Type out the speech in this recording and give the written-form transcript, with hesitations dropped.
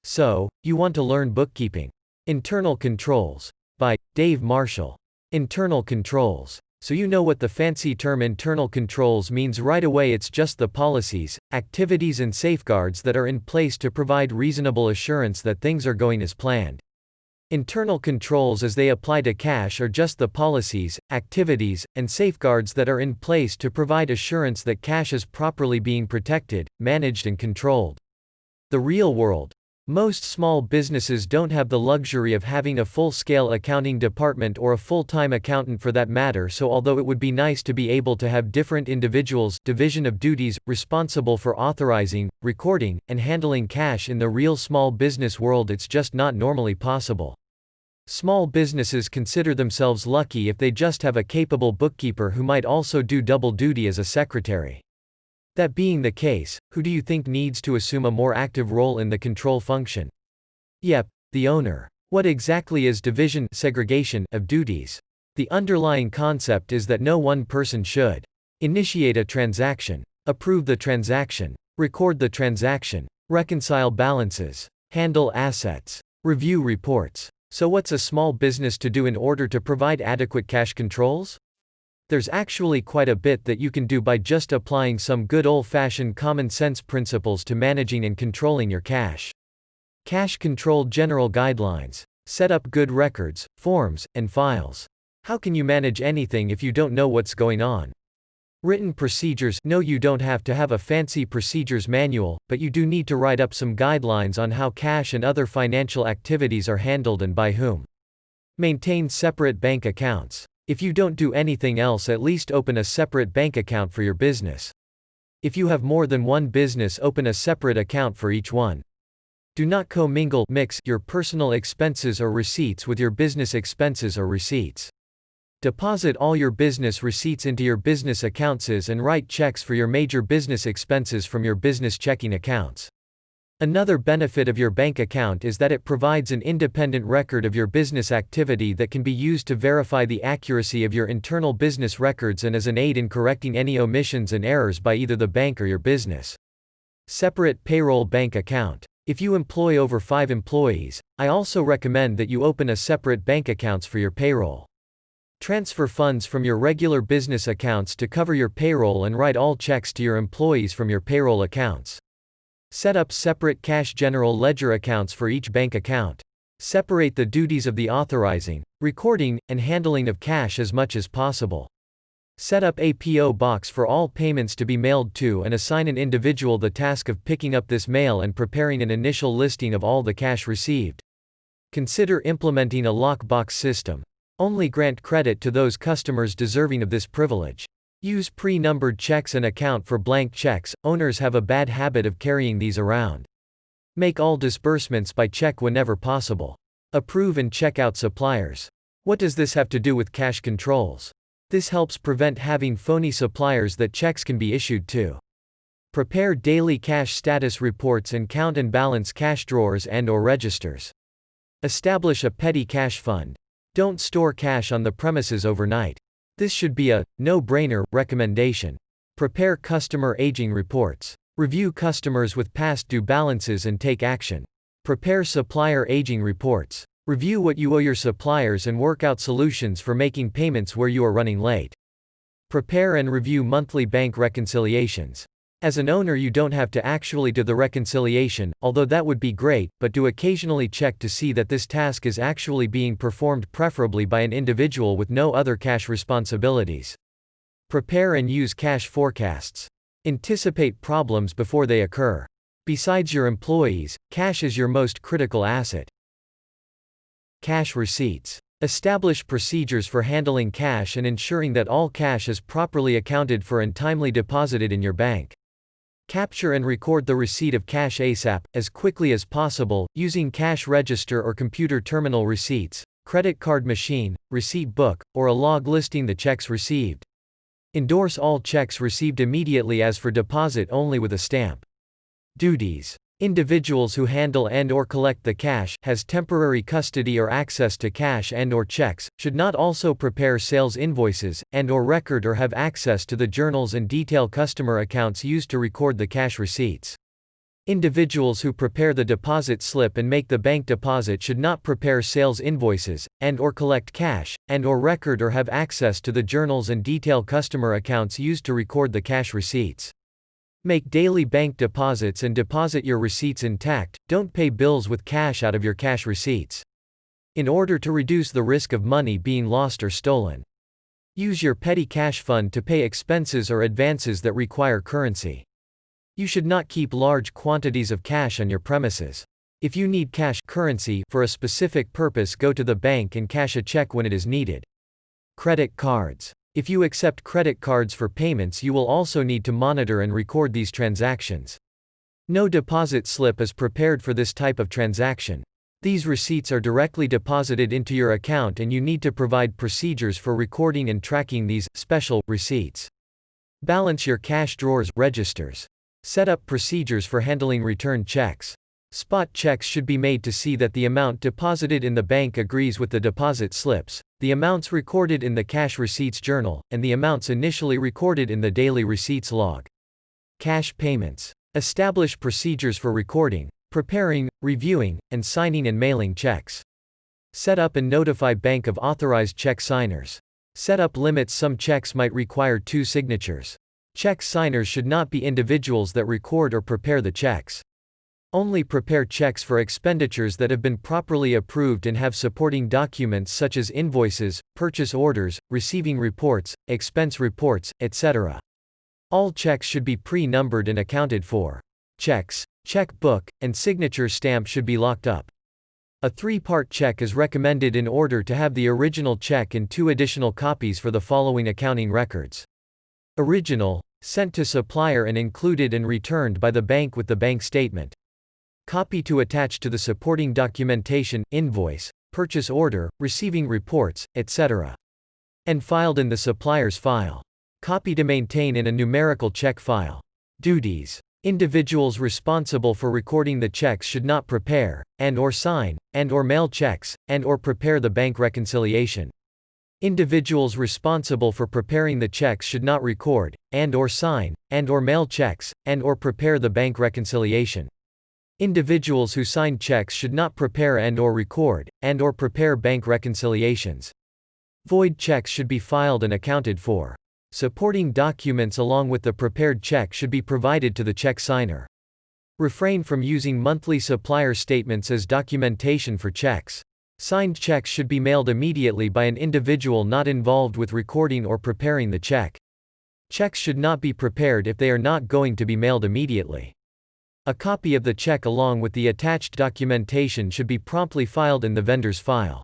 So, you want to learn bookkeeping. Internal Controls. By Dave Marshall. Internal Controls. So you know what the fancy term internal controls means right away. It's just the policies, activities and safeguards that are in place to provide reasonable assurance that things are going as planned. Internal controls as they apply to cash are just the policies, activities, and safeguards that are in place to provide assurance that cash is properly being protected, managed and controlled. The real world. Most small businesses don't have the luxury of having a full-scale accounting department or a full-time accountant for that matter, so although it would be nice to be able to have different individuals, division of duties, responsible for authorizing, recording, and handling cash in the real small business world, it's just not normally possible. Small businesses consider themselves lucky if they just have a capable bookkeeper who might also do double duty as a secretary. That being the case, who do you think needs to assume a more active role in the control function? Yep, the owner. What exactly is division, segregation, of duties? The underlying concept is that no one person should initiate a transaction, approve the transaction, record the transaction, reconcile balances, handle assets, review reports. So what's a small business to do in order to provide adequate cash controls? There's actually quite a bit that you can do by just applying some good old-fashioned common sense principles to managing and controlling your cash. Cash control general guidelines. Set up good records, forms, and files. How can you manage anything if you don't know what's going on? Written procedures. No, you don't have to have a fancy procedures manual, but you do need to write up some guidelines on how cash and other financial activities are handled and by whom. Maintain separate bank accounts. If you don't do anything else, at least open a separate bank account for your business. If you have more than one business, open a separate account for each one. Do not mix your personal expenses or receipts with your business expenses or receipts. Deposit all your business receipts into your business accounts and write checks for your major business expenses from your business checking accounts. Another benefit of your bank account is that it provides an independent record of your business activity that can be used to verify the accuracy of your internal business records and as an aid in correcting any omissions and errors by either the bank or your business. Separate payroll bank account. If you employ over 5 employees, I also recommend that you open a separate bank accounts for your payroll. Transfer funds from your regular business accounts to cover your payroll and write all checks to your employees from your payroll accounts. Set up separate cash general ledger accounts for each bank account. Separate the duties of the authorizing, recording, and handling of cash as much as possible. Set up a PO box for all payments to be mailed to and assign an individual the task of picking up this mail and preparing an initial listing of all the cash received. Consider implementing a lockbox system. Only grant credit to those customers deserving of this privilege. Use pre-numbered checks and account for blank checks. Owners have a bad habit of carrying these around. Make all disbursements by check whenever possible. Approve and check out suppliers. What does this have to do with cash controls? This helps prevent having phony suppliers that checks can be issued to. Prepare daily cash status reports and count and balance cash drawers and/or registers. Establish a petty cash fund. Don't store cash on the premises overnight. This should be a no-brainer recommendation. Prepare customer aging reports. Review customers with past due balances and take action. Prepare supplier aging reports. Review what you owe your suppliers and work out solutions for making payments where you are running late. Prepare and review monthly bank reconciliations. As an owner, you don't have to actually do the reconciliation, although that would be great, but do occasionally check to see that this task is actually being performed, preferably by an individual with no other cash responsibilities. Prepare and use cash forecasts. Anticipate problems before they occur. Besides your employees, cash is your most critical asset. Cash receipts. Establish procedures for handling cash and ensuring that all cash is properly accounted for and timely deposited in your bank. Capture and record the receipt of cash ASAP, as quickly as possible, using cash register or computer terminal receipts, credit card machine, receipt book, or a log listing the checks received. Endorse all checks received immediately as for deposit only with a stamp. Duties. Individuals who handle and/or collect the cash, has temporary custody or access to cash and/or checks, should not also prepare sales invoices, and/or record or have access to the journals and detail customer accounts used to record the cash receipts. Individuals who prepare the deposit slip and make the bank deposit should not prepare sales invoices, and/or collect cash, and/or record or have access to the journals and detail customer accounts used to record the cash receipts. Make daily bank deposits and deposit your receipts intact. Don't pay bills with cash out of your cash receipts, in order to reduce the risk of money being lost or stolen. Use your petty cash fund to pay expenses or advances that require currency. You should not keep large quantities of cash on your premises. If you need cash currency for a specific purpose, go to the bank and cash a check when it is needed. Credit cards. If you accept credit cards for payments, you will also need to monitor and record these transactions. No deposit slip is prepared for this type of transaction. These receipts are directly deposited into your account, and you need to provide procedures for recording and tracking these special receipts. Balance your cash drawers registers. Set up procedures for handling return checks. Spot checks should be made to see that the amount deposited in the bank agrees with the deposit slips, the amounts recorded in the cash receipts journal, and the amounts initially recorded in the daily receipts log. Cash payments. Establish procedures for recording, preparing, reviewing, and signing and mailing checks. Set up and notify bank of authorized check signers. Set up limits. Some checks might require 2 signatures. Check signers should not be individuals that record or prepare the checks. Only prepare checks for expenditures that have been properly approved and have supporting documents such as invoices, purchase orders, receiving reports, expense reports, etc. All checks should be pre-numbered and accounted for. Checks, check book, and signature stamp should be locked up. A 3-part check is recommended in order to have the original check and 2 additional copies for the following accounting records. Original, sent to supplier and included and returned by the bank with the bank statement. Copy to attach to the supporting documentation, invoice, purchase order, receiving reports, etc. And filed in the supplier's file. Copy to maintain in a numerical check file. Duties. Individuals responsible for recording the checks should not prepare, and/or sign, and/or mail checks, and/or prepare the bank reconciliation. Individuals responsible for preparing the checks should not record, and/or sign, and/or mail checks, and/or prepare the bank reconciliation. Individuals who sign checks should not prepare and/or record, and/or prepare bank reconciliations. Void checks should be filed and accounted for. Supporting documents along with the prepared check should be provided to the check signer. Refrain from using monthly supplier statements as documentation for checks. Signed checks should be mailed immediately by an individual not involved with recording or preparing the check. Checks should not be prepared if they are not going to be mailed immediately. A copy of the check along with the attached documentation should be promptly filed in the vendor's file.